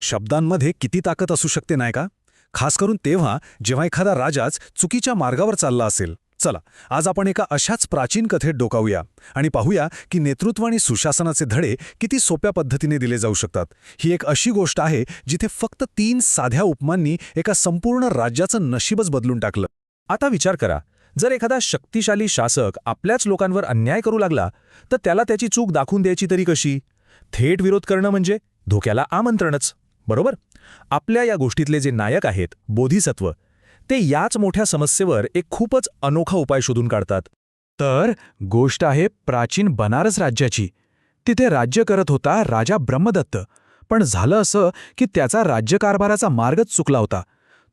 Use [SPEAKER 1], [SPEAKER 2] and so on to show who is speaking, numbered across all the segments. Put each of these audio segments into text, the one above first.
[SPEAKER 1] शब्दांमध्ये किती ताकद असू शकते नाही का? खास करून तेव्हा जेव्हा एखादा राजाच चुकीच्या मार्गावर चालला असेल. चला, आज आपण एका अशाच प्राचीन कथेत डोकावूया आणि पाहूया की नेतृत्व आणि सुशासनाचे धडे किती सोप्या पद्धतीने दिले जाऊ शकतात. ही एक अशी गोष्ट आहे जिथे फक्त 3 साध्या उपमांनी एका संपूर्ण राज्याचं नशीबच बदलून टाकलं.
[SPEAKER 2] आता विचार करा, जर एखादा शक्तिशाली शासक आपल्याच लोकांवर अन्याय करू लागला, तर त्याला त्याची चूक दाखवून द्यायची तरी कशी? थेट विरोध करणं म्हणजे धोक्याला आमंत्रणच, बरोबर? आपल्या या गोष्टीतले जे नायक आहेत, बोधिसत्व, ते याच मोठ्या समस्येवर एक खूपच अनोखा उपाय शोधून काढतात.
[SPEAKER 3] तर गोष्ट आहे प्राचीन बनारस राज्याची. तिथे राज्य करत होता राजा ब्रह्मदत्त. पण झालं असं की त्याचा राज्यकारभाराचा मार्गच चुकला होता.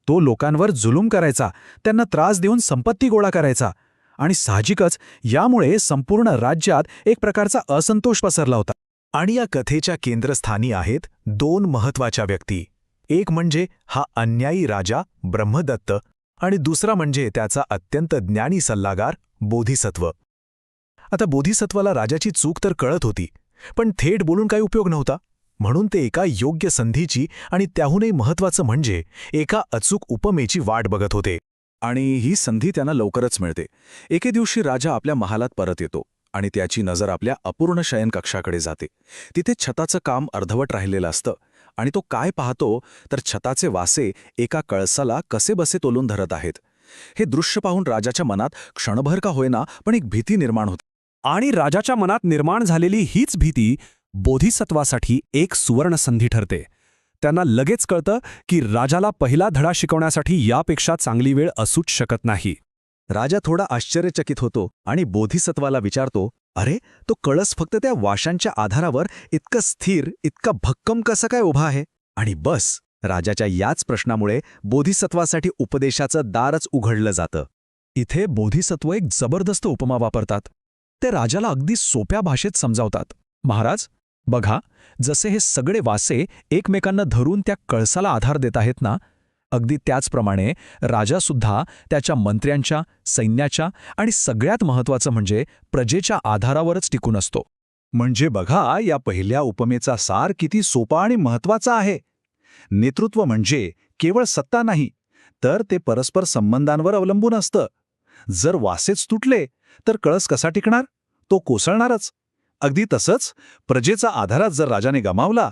[SPEAKER 3] तो लोकांवर जुलूम करायचा, त्यांना त्रास देऊन संपत्ती गोळा करायचा आणि साहजिकच यामुळे संपूर्ण राज्यात एक प्रकारचा असंतोष पसरला होता.
[SPEAKER 1] आणि या कथेच्या केंद्रस्थानी आहेत 2 महत्त्वाच्या व्यक्ती. एक म्हणजे हा अन्यायी राजा ब्रह्मदत्त आणि दुसरा म्हणजे त्याचा अत्यंत ज्ञानी सल्लागार बोधिसत्व. आता बोधिसत्वाला राजाची चूक तर कळत होती, पण थेट बोलून काही उपयोग नव्हता. म्हणून ते एका योग्य संधीची आणि त्याहूनही महत्त्वाचं म्हणजे एका अचूक उपमेची वाट बघत होते. आणि ही संधी त्यांना लवकरच मिळते. एके दिवशी राजा आपल्या महालात परत येतो आणि त्याची नजर आपल्या अपूर्ण शयनकक्षाकडे जाते. तिथे छताचं काम अर्धवट राहिलेलं असतं आणि तो काय पाहतो तर छताचे वासे एका कळसाला कसेबसे तोलून धरत आहेत. हे दृश्य पाहून राजाच्या मनात क्षणभर का होईना पण एक भीती निर्माण होते.
[SPEAKER 2] आणि राजाच्या मनात निर्माण झालेली हीच भीती बोधिसत्वासाठी एक सुवर्णसंधी ठरते. त्यांना लगेच कळतं की राजाला पहिला धडा शिकवण्यासाठी यापेक्षा चांगली वेळ असूच शकत नाही.
[SPEAKER 1] राजा थोडा आश्चर्यचकित होतो आणि बोधिसत्वाला विचारतो, अरे, तो कळस फक्त त्या वाशांच्या आधारावर इतकं स्थिर, इतका भक्कम कसं काय उभा आहे? आणि बस, राजाच्या याच प्रश्नामुळे बोधिसत्वासाठी उपदेशाचं दारच उघडलं जातं. इथे बोधिसत्व एक जबरदस्त उपमा वापरतात. ते राजाला अगदी सोप्या भाषेत समजावतात. महाराज, बघा, जसे हे सगळे वासे एकमेकांना धरून त्या कळसाला आधार देत आहेत ना, अगदी त्याचप्रमाणे राजासुद्धा त्याच्या मंत्र्यांच्या, सैन्याच्या आणि सगळ्यात महत्त्वाचं म्हणजे प्रजेच्या आधारावरच टिकून असतो. म्हणजे बघा, या पहिल्या उपमेचा सार किती सोपा आणि महत्त्वाचा आहे. नेतृत्व म्हणजे केवळ सत्ता नाही, तर ते परस्पर संबंधांवर अवलंबून असतं. जर वासेच तुटले तर कळस कसा टिकणार? तो कोसळणारच. अगदी तसंच प्रजेचा आधारात जर राजाने गमावला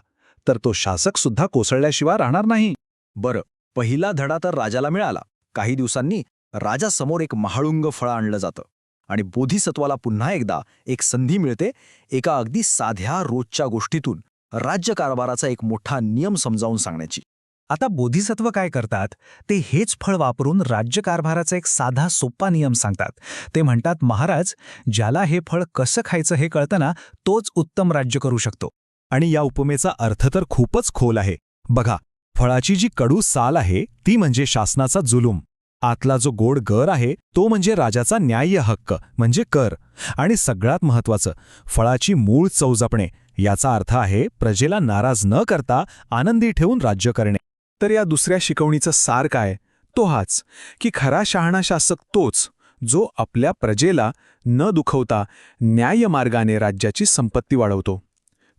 [SPEAKER 1] तर तो शासकसुद्धा कोसळल्याशिवाय राहणार नाही.
[SPEAKER 4] बरं, पहिला धडा तर राजाला मिळाला. काही दिवसांनी राजासमोर एक महाळुंग फळ आणलं जातं आणि बोधिसत्वाला पुन्हा एकदा एक संधी मिळते एका अगदी साध्या रोजच्या गोष्टीतून राज्यकारभाराचा एक मोठा नियम समजावून सांगण्याची.
[SPEAKER 3] आता बोधिसत्व काय करतात, ते हेच फळ वापरून राज्यकारभाराचा एक साधा सोपा नियम सांगतात. ते म्हणतात, महाराज, ज्याला हे फळ कसं खायचं हे कळतं ना, तोच उत्तम राज्य करू शकतो.
[SPEAKER 2] आणि या उपमेचा अर्थ तर खूपच खोल आहे. बघा, फळाची जी कडू साल आहे ती म्हणजे शासनाचा जुलूम. आतला जो गोड गर आहे तो म्हणजे राजाचा न्याय्य हक्क म्हणजे कर. आणि सगळ्यात महत्त्वाचं, फळाची मूळ चव जपणे. याचा अर्थ आहे प्रजेला नाराज न करता आनंदी ठेवून राज्य करणे.
[SPEAKER 1] तर या दुसऱ्या शिकवणीचं सार काय? तो हाच की खरा शहाणा शासक तोच जो आपल्या प्रजेला न दुखवता न्यायमार्गाने राज्याची संपत्ती वाढवतो.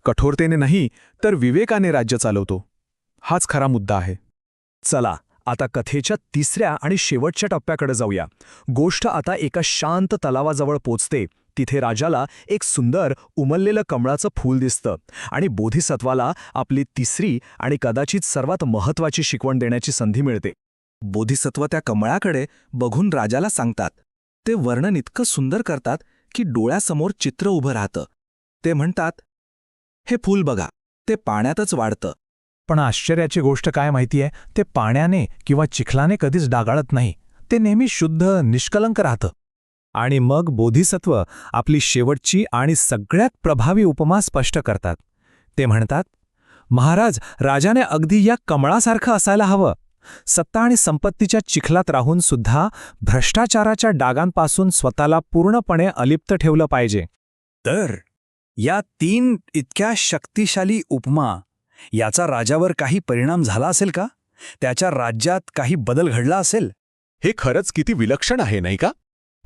[SPEAKER 1] कठोरतेने नाही तर विवेकाने राज्य चालवतो. हाच खरा मुद्दा आहे.
[SPEAKER 2] चला, आता कथेच्या तिसऱ्या आणि शेवटच्या टप्प्याकडे जाऊया. गोष्ट आता एका शांत तलावाजवळ पोचते. तिथे राजाला एक सुंदर उमललेलं कमळाचं फूल दिसतं आणि बोधिसत्वाला आपली तिसरी आणि कदाचित सर्वात महत्त्वाची शिकवण देण्याची संधी मिळते.
[SPEAKER 4] बोधिसत्व त्या कमळाकडे बघून राजाला सांगतात. ते वर्णन इतकं सुंदर करतात की डोळ्यासमोर चित्र उभं राहतं. ते म्हणतात, हे फूल बघा, ते पाण्यातच वाढतं.
[SPEAKER 3] पण आश्चर्याची गोष्ट काय माहितीये, ते पाण्याने किंवा चिखलाने कधीच डागाळत नाही. ते नेहमी शुद्ध, निष्कलंक राहतं.
[SPEAKER 2] आणि मग बोधिसत्व आपली शेवटची आणि सगळ्यात प्रभावी उपमा स्पष्ट करतात. ते म्हणतात, महाराज, राजाने अगदी या कमळासारखं असायला हवं. सत्ता आणि संपत्तीच्या चिखलात राहून सुद्धा भ्रष्टाचाराच्या डागांपासून स्वतःला पूर्णपणे अलिप्त ठेवलं पाहिजे.
[SPEAKER 4] तर या 3 इतक्या शक्तिशाली उपमा याचा राजावर काही परिणाम झाला असेल का? त्याच्या राज्यात काही बदल घडला असेल?
[SPEAKER 5] हे खरंच किती विलक्षण आहे, नाही का?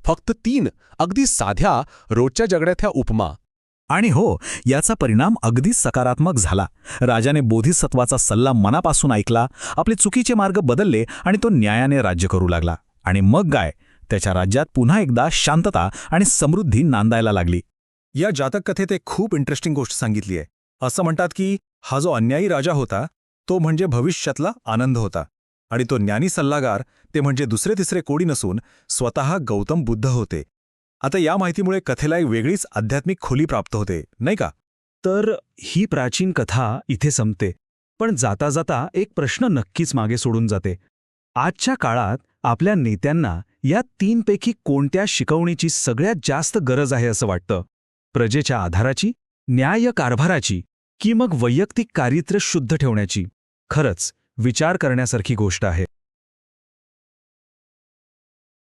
[SPEAKER 5] फक्त 3 अगदी साध्या रोजच्या जगण्यातल्या उपमा
[SPEAKER 2] आणि हो, याचा परिणाम अगदी सकारात्मक झाला. राजाने बोधिसत्वाचा सल्ला मनापासून ऐकला, आपले चुकीचे मार्ग बदलले आणि तो न्यायाने राज्य करू लागला. आणि मग काय, त्याच्या राज्यात पुन्हा एकदा शांतता आणि समृद्धी नांदायला लागली.
[SPEAKER 3] या जातक कथेत एक खूप इंटरेस्टिंग गोष्ट सांगितली आहे. असं म्हणतात की हा जो अन्यायी राजा होता तो म्हणजे भविष्यातला आनंद होता, आणि तो ज्ञानी सल्लागार ते म्हणजे दुसरे तिसरे कोणी नसून स्वतः गौतम बुद्ध होते. आता या माहितीमुळे कथेला एक वेगळीच आध्यात्मिक खोली प्राप्त होते, नाही का?
[SPEAKER 1] तर ही प्राचीन कथा इथे संपते, पण जाता जाता एक प्रश्न नक्कीच मागे सोडून जाते. आजच्या काळात आपल्या नेत्यांना या तीनपैकी कोणत्या शिकवणीची सगळ्यात जास्त गरज आहे असं वाटतं? प्रजेच्या आधाराची, न्याय कारभाराची, की मग वैयक्तिक चारित्र्य शुद्ध ठेवण्याची? खरंच विचार करण्यासारखी गोष्ट आहे.